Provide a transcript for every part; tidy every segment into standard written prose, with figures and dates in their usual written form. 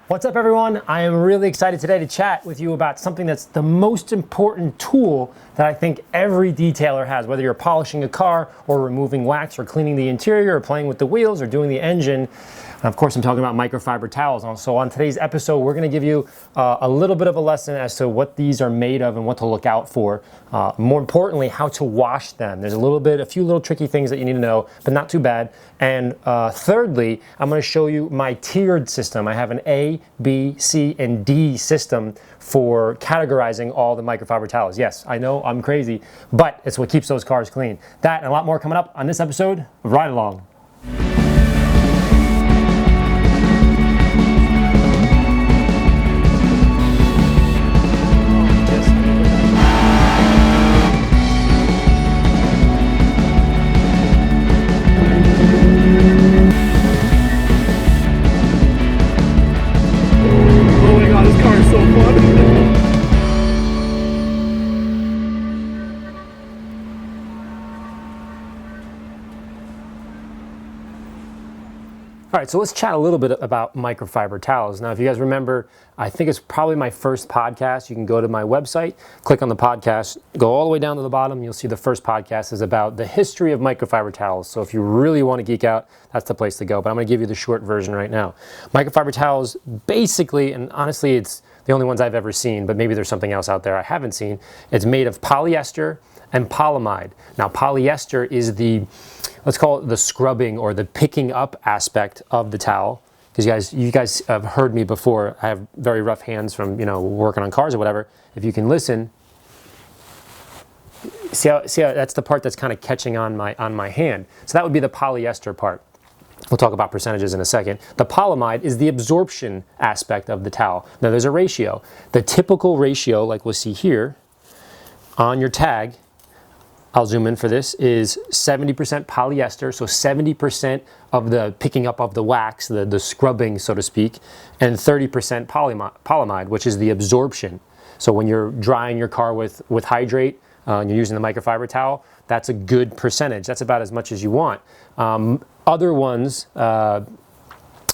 What's up, everyone? I am really excited today to chat with you about something that's the most important tool that I think every detailer has, whether you're polishing a car or removing wax or cleaning the interior or playing with the wheels or doing the engine. And of course, I'm talking about microfiber towels. So on today's episode, we're gonna give you a little bit of a lesson as to what these are made of and what to look out for. More importantly, how to wash them. There's a few little tricky things that you need to know, but not too bad. And thirdly, I'm gonna show you my tiered system. I have an A, B, C, and D system for categorizing all the microfiber towels. Yes, I know I'm crazy, but it's what keeps those cars clean. That and a lot more coming up on this episode of Ride Along. All right, so let's chat a little bit about microfiber towels. Now, if you guys remember, I think it's probably my first podcast. You can go to my website, click on the podcast, go all the way down to the bottom. You'll see the first podcast is about the history of microfiber towels. So if you really want to geek out, that's the place to go. But I'm going to give you the short version right now. Microfiber towels, basically, and honestly, it's the only ones I've ever seen, but maybe there's something else out there I haven't seen. It's made of polyester and polyamide. Now, polyester is the, let's call it the scrubbing or the picking up aspect of the towel. Because you guys have heard me before. I have very rough hands from working on cars or whatever. If you can listen, see how that's the part that's kind of catching on my hand. So that would be the polyester part. We'll talk about percentages in a second. The polyamide is the absorption aspect of the towel. Now there's a ratio. The typical ratio, like we'll see here on your tag, I'll zoom in for this, is 70% polyester, so 70% of the picking up of the wax, the scrubbing, so to speak, and 30% polyamide, which is the absorption. So when you're drying your car with hydrate, and you're using the microfiber towel, that's a good percentage. That's about as much as you want. Other ones have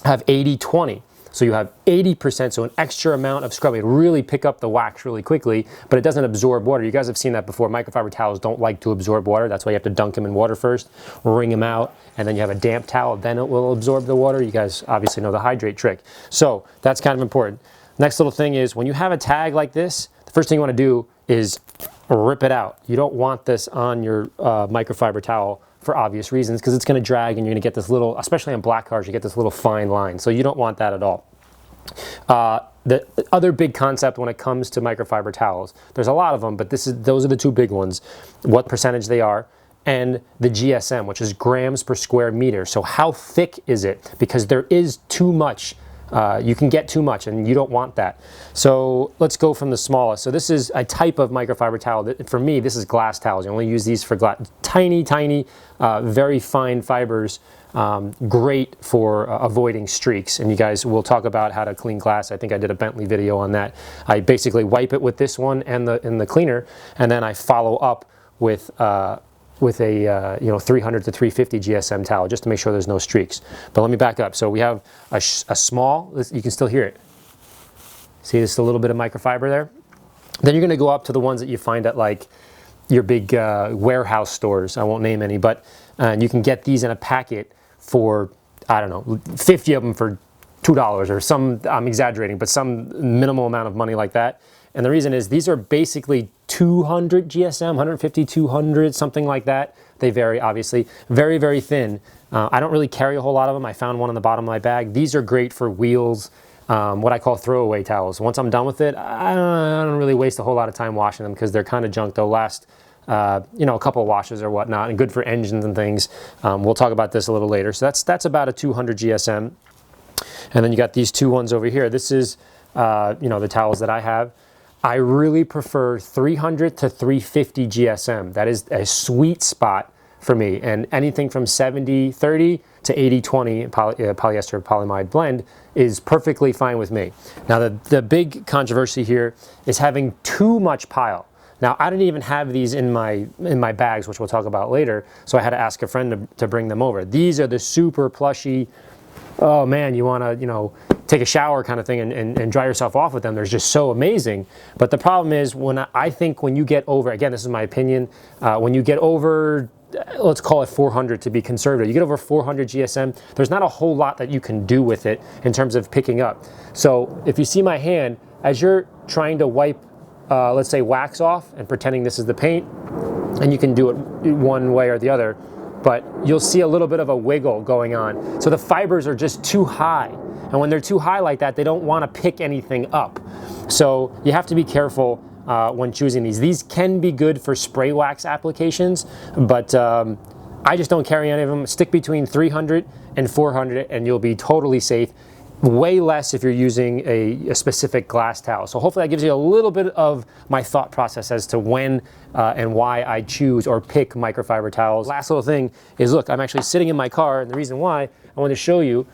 80-20. So you have 80%, so an extra amount of scrubbing, really pick up the wax really quickly, but it doesn't absorb water. You guys have seen that before. Microfiber towels don't like to absorb water. That's why you have to dunk them in water first, wring them out, and then you have a damp towel, then it will absorb the water. You guys obviously know the hydrate trick. So that's kind of important. Next little thing is when you have a tag like this, the first thing you want to do is rip it out. You don't want this on your microfiber towel for obvious reasons, because it's going to drag and you're going to get this little, especially on black cars, you get this little fine line. So you don't want that at all. The other big concept when it comes to microfiber towels, there's a lot of them, but those are the two big ones, what percentage they are, and the GSM, which is grams per square meter. So how thick is it? Because there is too much. You can get too much and you don't want that. So let's go from the smallest. So this is a type of microfiber towel. For me, this is glass towels. You only use these for glass, tiny, very fine fibers. Great for avoiding streaks. And you guys will talk about how to clean glass. I think I did a Bentley video on that. I basically wipe it with this one and the cleaner, and then I follow up with a 300 to 350 GSM towel just to make sure there's no streaks. But let me back up. So we have a small, you can still hear it. See, there's a little bit of microfiber there. Then you're going to go up to the ones that you find at like your big warehouse stores. I won't name any, but you can get these in a packet for, I don't know, 50 of them for $2 or some, I'm exaggerating, but some minimal amount of money like that. And the reason is these are basically 200 GSM, 150, 200, something like that. They vary, obviously. Very, very thin. I don't really carry a whole lot of them. I found one on the bottom of my bag. These are great for wheels, what I call throwaway towels. Once I'm done with it, I don't really waste a whole lot of time washing them because they're kind of junk. They'll last a couple of washes or whatnot, and good for engines and things. We'll talk about this a little later. So that's about a 200 GSM. And then you got these two ones over here. This is, the towels that I have. I really prefer 300 to 350 GSM. That is a sweet spot for me. And anything from 70-30 to 80-20 polyester polyamide blend is perfectly fine with me. Now the big controversy here is having too much pile. Now I didn't even have these in my bags, which we'll talk about later, so I had to ask a friend to bring them over. These are the super plushy, oh man, you want to take a shower kind of thing and dry yourself off with them. They're just so amazing. But the problem is I think when you get over, again, this is my opinion, when you get over, let's call it 400 to be conservative, you get over 400 GSM, there's not a whole lot that you can do with it in terms of picking up. So if you see my hand, as you're trying to wipe, let's say, wax off and pretending this is the paint, and you can do it one way or the other, but you'll see a little bit of a wiggle going on. So the fibers are just too high. And when they're too high like that, they don't want to pick anything up. So you have to be careful when choosing these. These can be good for spray wax applications, but I just don't carry any of them. Stick between 300 and 400 and you'll be totally safe. Way less if you're using a specific glass towel. So hopefully that gives you a little bit of my thought process as to when and why I choose or pick microfiber towels. Last little thing is, look, I'm actually sitting in my car, and the reason why I want to show you,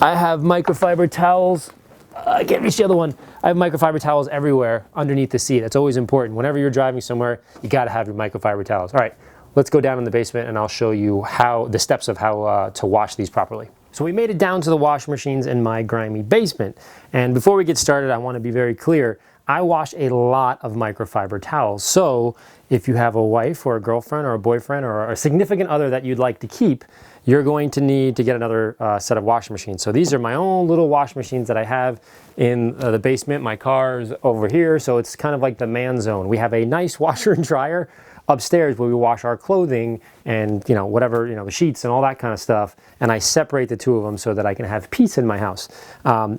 I have microfiber towels. I can't reach the other one. I have microfiber towels everywhere underneath the seat. That's always important. Whenever you're driving somewhere, you got to have your microfiber towels. All right, let's go down in the basement and I'll show you the steps of how to wash these properly. So we made it down to the washing machines in my grimy basement. And before we get started, I want to be very clear. I wash a lot of microfiber towels. So if you have a wife or a girlfriend or a boyfriend or a significant other that you'd like to keep, you're going to need to get another set of washing machines. So these are my own little washing machines that I have in the basement. My car is over here, so it's kind of like the man zone. We have a nice washer and dryer upstairs where we wash our clothing and, you know, whatever, you know, the sheets and all that kind of stuff. And I separate the two of them so that I can have peace in my house.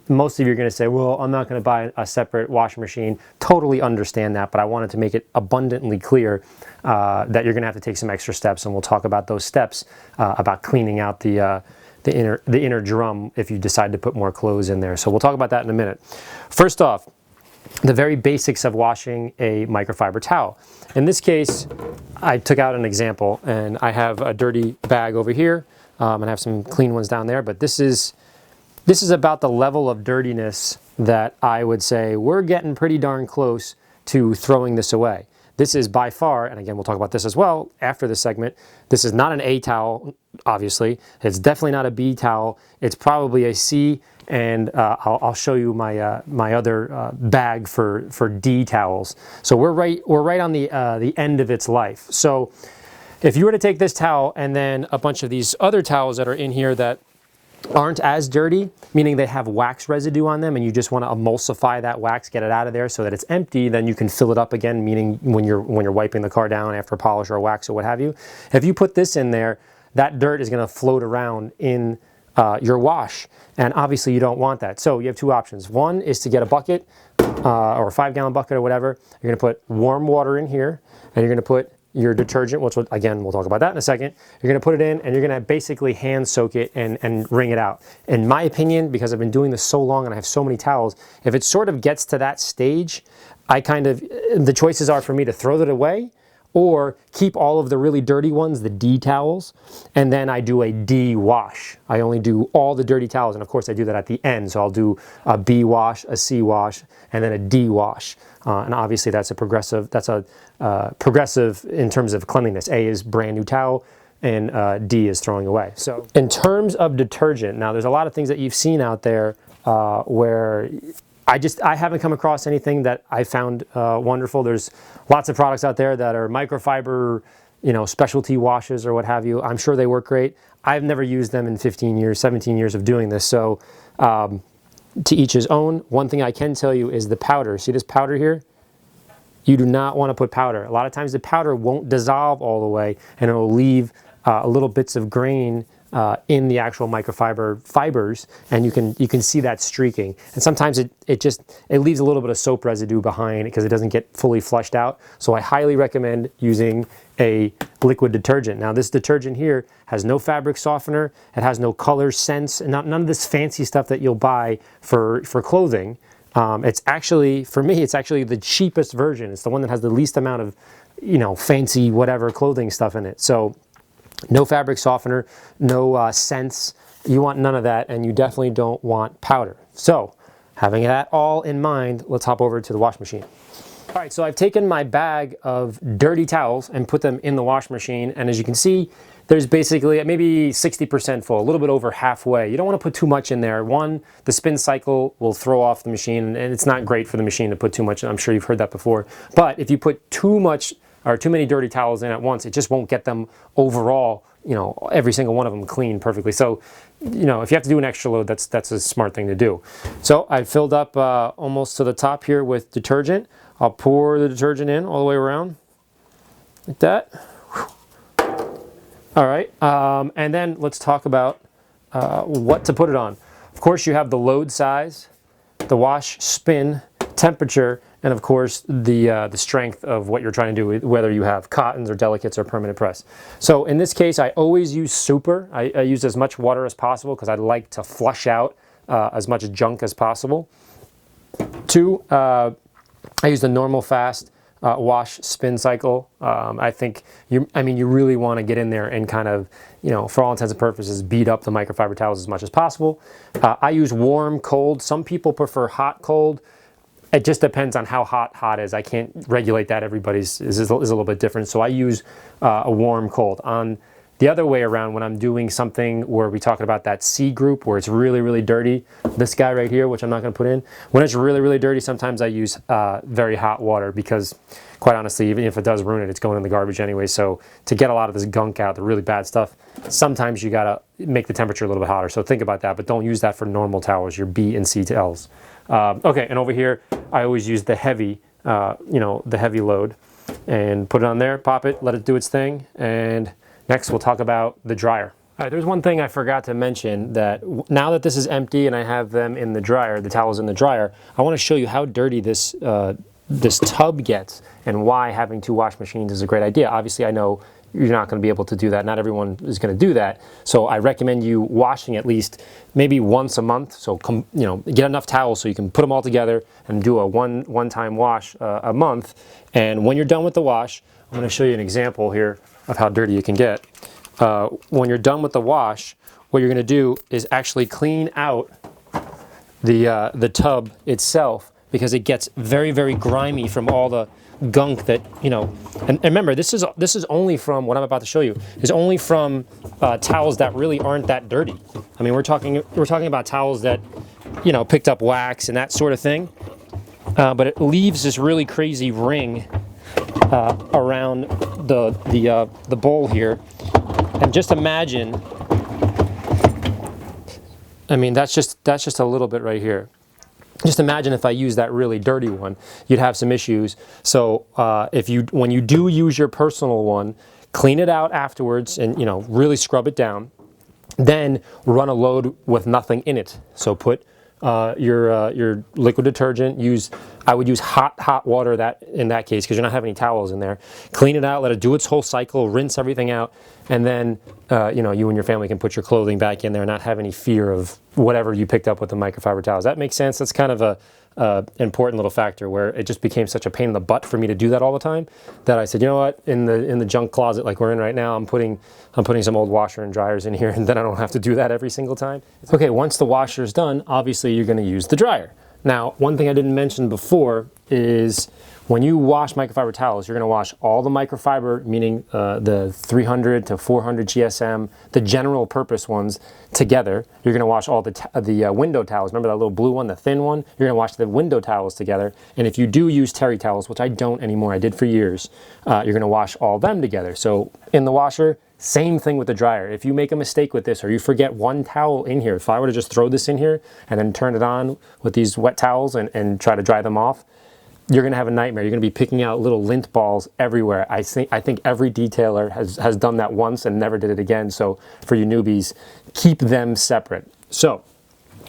Most of you are going to say, well, I'm not going to buy a separate washing machine. Totally understand that, but I wanted to make it abundantly clear that you're going to have to take some extra steps, and we'll talk about those steps about cleaning out the inner drum if you decide to put more clothes in there. So we'll talk about that in a minute. First off, the very basics of washing a microfiber towel. In this case, I took out an example, and I have a dirty bag over here, and I have some clean ones down there, but this is about the level of dirtiness that I would say we're getting pretty darn close to throwing this away. This is by far, and again, we'll talk about this as well after this segment, this is not an A towel, obviously. It's definitely not a B towel. It's probably a C, and I'll show you my my other bag for D towels. So we're right on the end of its life. So if you were to take this towel and then a bunch of these other towels that are in here that aren't as dirty, meaning they have wax residue on them, and you just want to emulsify that wax, get it out of there so that it's empty, then you can fill it up again, meaning when you're wiping the car down after polish or wax or what have you. If you put this in there, that dirt is going to float around in your wash, and obviously you don't want that. So you have two options. One is to get a bucket or a 5-gallon bucket or whatever. You're going to put warm water in here, and you're going to put your detergent, which again, we'll talk about that in a second. You're going to put it in and you're going to basically hand soak it and wring it out. In my opinion, because I've been doing this so long and I have so many towels, if it sort of gets to that stage, the choices are for me to throw it away or keep all of the really dirty ones, the D towels, and then I do a D wash. I only do all the dirty towels, and of course I do that at the end. So I'll do a B wash, a C wash, and then a D wash. And obviously that's progressive in terms of cleanliness. A is brand new towel, and D is throwing away. So in terms of detergent, now there's a lot of things that you've seen out there where I haven't come across anything that I found wonderful. There's lots of products out there that are microfiber, you know, specialty washes or what have you. I'm sure they work great. I've never used them in 15 years, 17 years of doing this. So to each his own. One thing I can tell you is the powder. See this powder here? You do not want to put powder. A lot of times the powder won't dissolve all the way, and it will leave little bits of grain in the actual microfiber fibers, and you can see that streaking. And sometimes it leaves a little bit of soap residue behind because it doesn't get fully flushed out. So I highly recommend using a liquid detergent. Now this detergent here has no fabric softener, it has no color, scents, and none of this fancy stuff that you'll buy for clothing. It's actually, for me, it's actually the cheapest version. It's the one that has the least amount of, you know, fancy whatever clothing stuff in it. So no fabric softener, no scents. You want none of that, and you definitely don't want powder. So having that all in mind, let's hop over to the wash machine. All right, so I've taken my bag of dirty towels and put them in the wash machine, and as you can see, there's basically maybe 60% full, a little bit over halfway. You don't want to put too much in there. One, the spin cycle will throw off the machine, and it's not great for the machine to put too much. I'm sure you've heard that before. But if you put too much or too many dirty towels in at once, it just won't get them overall, you know, every single one of them clean perfectly. So, you know, if you have to do an extra load, that's a smart thing to do. So I filled up almost to the top here with detergent. I'll pour the detergent in all the way around, like that. All right, and then let's talk about what to put it on. Of course, you have the load size, the wash spin, temperature, and of course the strength of what you're trying to do, whether you have cottons or delicates or permanent press. So in this case, I always use super. I use as much water as possible because I like to flush out as much junk as possible. Two, I use the normal fast wash spin cycle. I think you really want to get in there and kind of, you know, for all intents and purposes, beat up the microfiber towels as much as possible. I use warm, cold. Some people prefer hot, cold. It just depends on how hot is. I can't regulate that. Everybody's is a little bit different. So I use a warm, cold. On the other way around, when I'm doing something where we talking about that C group where it's really, really dirty, this guy right here, which I'm not going to put in, when it's really, really dirty, sometimes I use very hot water because, quite honestly, even if it does ruin it, it's going in the garbage anyway. So to get a lot of this gunk out, the really bad stuff, sometimes you got to make the temperature a little bit hotter. So think about that, but don't use that for normal towels, your B and C towels. Okay, and over here, I always use the heavy, the heavy load, and put it on there, pop it, let it do its thing, and next we'll talk about the dryer. All right, there's one thing I forgot to mention, that now that this is empty and I have them in the dryer, the towels in the dryer, I want to show you how dirty this this tub gets and why having two wash machines is a great idea. Obviously, I know you're not going to be able to do that. Not everyone is going to do that. So I recommend you washing at least maybe once a month. So get enough towels so you can put them all together and do a one-time wash a month. And when you're done with the wash, I'm going to show you an example here of how dirty you can get. When you're done with the wash, what you're going to do is actually clean out the tub itself, because it gets very, very grimy from all the gunk that, and remember, this is only from, what I'm about to show you is only from towels that really aren't that dirty. I mean, we're talking about towels that, picked up wax and that sort of thing, but it leaves this really crazy ring around the bowl here. And just imagine, I mean, that's just a little bit right here. Just imagine if I use that really dirty one, you'd have some issues. So when you do use your personal one, clean it out afterwards and really scrub it down. Then run a load with nothing in it. So put your liquid detergent. I would use hot water in that case, because you're not having any towels in there. Clean it out, let it do its whole cycle, rinse everything out, and then you and your family can put your clothing back in there and not have any fear of whatever you picked up with the microfiber towels. That makes sense. That's kind of a important little factor where it just became such a pain in the butt for me to do that all the time that I said, you know what, in the junk closet like we're in right now, I'm putting some old washer and dryers in here, and then I don't have to do that every single time. Okay, once the washer is done, obviously you're going to use the dryer. Now, one thing I didn't mention before is when you wash microfiber towels, you're going to wash all the microfiber, meaning the 300 to 400 GSM, the general purpose ones, together. You're going to wash all the window towels. Remember that little blue one, the thin one? You're going to wash the window towels together. And if you do use terry towels, which I don't anymore, I did for years, you're going to wash all them together. So in the washer, same thing with the dryer. If you make a mistake with this or you forget one towel in here, if I were to just throw this in here and then turn it on with these wet towels and try to dry them off, you're going to have a nightmare. You're going to be picking out little lint balls everywhere. I think every detailer has done that once and never did it again. So for you newbies, keep them separate. So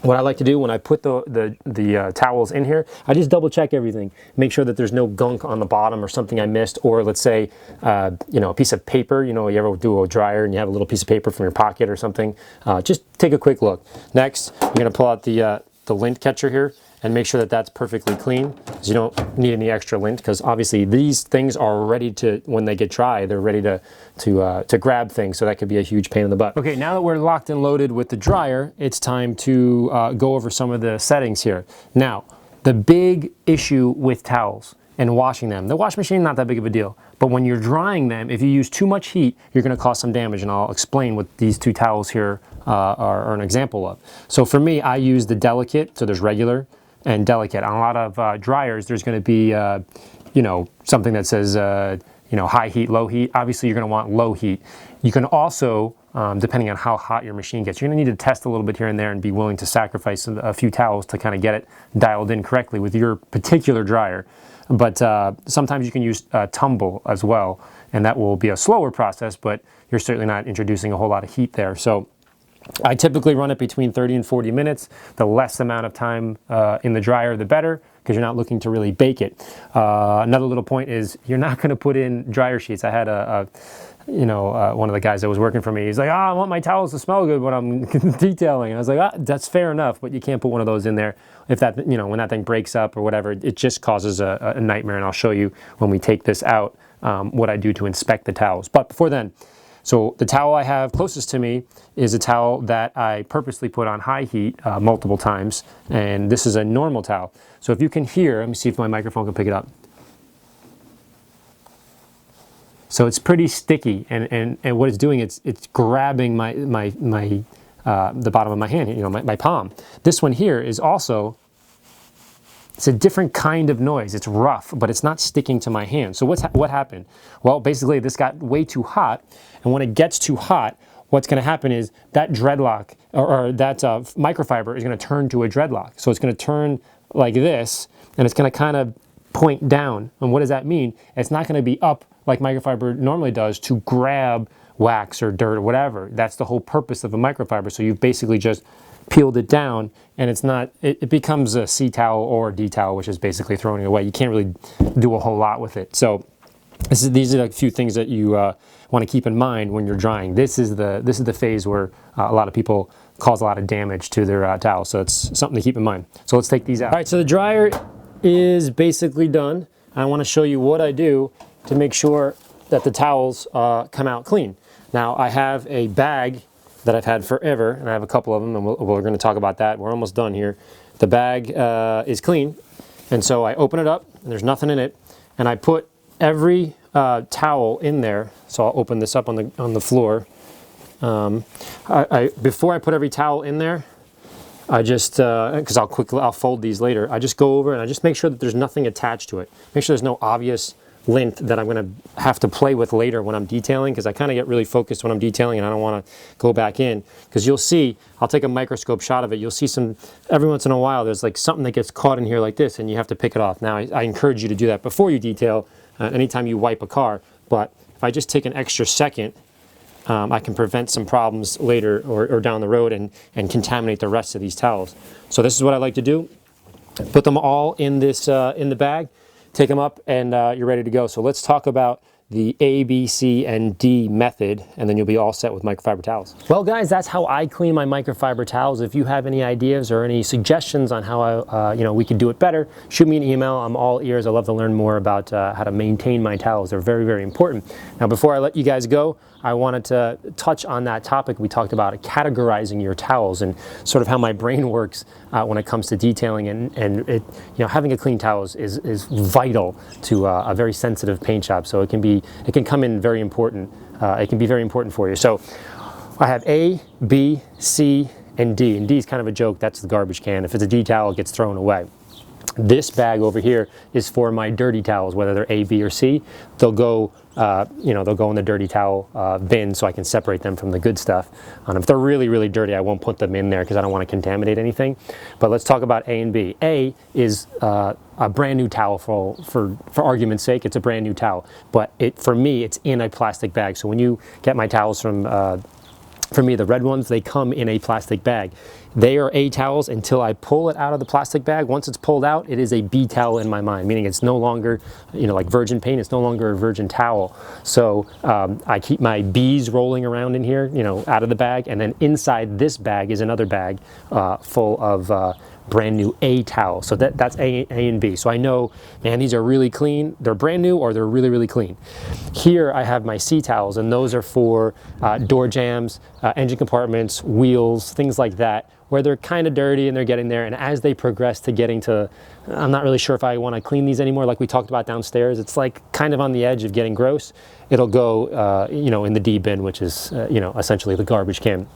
what I like to do when I put the towels in here, I just double check everything. Make sure that there's no gunk on the bottom or something I missed, or let's say, a piece of paper. You ever do a dryer and you have a little piece of paper from your pocket or something. Just take a quick look. Next, you're going to pull out the lint catcher here and make sure that that's perfectly clean, because you don't need any extra lint, because obviously these things are ready to, when they get dry, they're ready to grab things, so that could be a huge pain in the butt. Okay, now that we're locked and loaded with the dryer, it's time to go over some of the settings here. Now, the big issue with towels and washing them. The wash machine, not that big of a deal. But when you're drying them, if you use too much heat, you're going to cause some damage. And I'll explain what these two towels here are an example of. So for me, I use the delicate. So there's regular and delicate. On a lot of dryers, there's going to be, you know, something that says, you know, high heat, low heat. Obviously, you're going to want low heat. You can also, depending on how hot your machine gets, you're going to need to test a little bit here and there and be willing to sacrifice a few towels to kind of get it dialed in correctly with your particular dryer. But sometimes you can use tumble as well, and that will be a slower process, but you're certainly not introducing a whole lot of heat there. So I typically run it between 30 and 40 minutes. The less amount of time in the dryer, the better, because you're not looking to really bake it. Another little point is you're not going to put in dryer sheets. I had one of the guys that was working for me, he's like, I want my towels to smell good when I'm detailing. And I was like, that's fair enough, but you can't put one of those in there. If that, you know, when that thing breaks up or whatever, it just causes a nightmare. And I'll show you when we take this out what I do to inspect the towels. But before then, so the towel I have closest to me is a towel that I purposely put on high heat multiple times. And this is a normal towel. So if you can hear, let me see if my microphone can pick it up. So it's pretty sticky, and what it's doing, it's grabbing the bottom of my hand, you know, my palm. This one here is also, it's a different kind of noise. It's rough, but it's not sticking to my hand. So what happened? Well, basically this got way too hot, and when it gets too hot, what's going to happen is that dreadlock, or that microfiber is going to turn to a dreadlock. So it's going to turn like this, and it's going to kind of point down. And what does that mean? It's not going to be up like microfiber normally does to grab wax or dirt or whatever. That's the whole purpose of a microfiber. So you've basically just peeled it down, and it's not, it becomes a C towel or a D towel, which is basically throwing it away. You can't really do a whole lot with it. So these are a few things that you want to keep in mind when you're drying. This is the phase where a lot of people cause a lot of damage to their towels. So it's something to keep in mind. So let's take these out. All right, so the dryer is basically done. I want to show you what I do to make sure that the towels come out clean. Now I have a bag that I've had forever, and I have a couple of them, and we're going to talk about that. We're almost done here. The bag is clean, and so I open it up, and there's nothing in it, and I put every towel in there. So I'll open this up on the floor. Before I put every towel in there, I just, because I'll fold these later, I just go over and I just make sure that there's nothing attached to it. Make sure there's no obvious lint that I'm going to have to play with later when I'm detailing, because I kind of get really focused when I'm detailing and I don't want to go back in. Because you'll see, I'll take a microscope shot of it, you'll see every once in a while there's like something that gets caught in here like this, and you have to pick it off. Now I encourage you to do that before you detail, anytime you wipe a car, but if I just take an extra second, I can prevent some problems later or down the road and contaminate the rest of these towels. So this is what I like to do. Put them all in this in the bag, take them up, and you're ready to go. So let's talk about the A, B, C, and D method, and then you'll be all set with microfiber towels. Well guys, that's how I clean my microfiber towels. If you have any ideas or any suggestions on how we could do it better, shoot me an email. I'm all ears. I love to learn more about how to maintain my towels. They're very, very important. Now before I let you guys go, I wanted to touch on that topic we talked about, categorizing your towels, and sort of how my brain works when it comes to detailing, and it, having a clean towel is vital to a very sensitive paint job. So it can come in very important. It can be very important for you. So I have A, B, C, and D. And D is kind of a joke. That's the garbage can. If it's a D towel, it gets thrown away. This bag over here is for my dirty towels, whether they're A, B, or C. They'll go, they'll go in the dirty towel bin, so I can separate them from the good stuff. If they're really, really dirty, I won't put them in there because I don't want to contaminate anything. But let's talk about A and B. A is a brand new towel for argument's sake. It's a brand new towel, but for me, it's in a plastic bag. So when you get my towels from for me, the red ones, they come in a plastic bag. They are A towels until I pull it out of the plastic bag. Once it's pulled out, it is a B towel in my mind, meaning it's no longer, like virgin paint, it's no longer a virgin towel. So I keep my B's rolling around in here, out of the bag, and then inside this bag is another bag full of brand new A towel. So that's A and B. So I know, man, these are really clean. They're brand new or they're really, really clean. Here I have my C towels, and those are for door jambs, engine compartments, wheels, things like that, where they're kind of dirty and they're getting there. And as they progress to getting to, I'm not really sure if I want to clean these anymore, like we talked about downstairs. It's like kind of on the edge of getting gross. It'll go, you know, in the D bin, which is, you know, essentially the garbage can.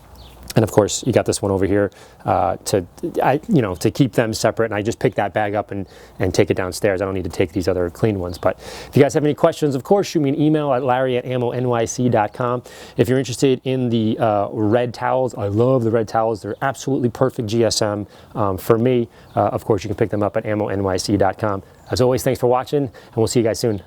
And of course, you got this one over here to keep them separate. And I just pick that bag up and take it downstairs. I don't need to take these other clean ones. But if you guys have any questions, of course, shoot me an email at larry@ammonyc.com. If you're interested in the red towels, I love the red towels. They're absolutely perfect GSM for me. Of course, you can pick them up at ammonyc.com. As always, thanks for watching, and we'll see you guys soon.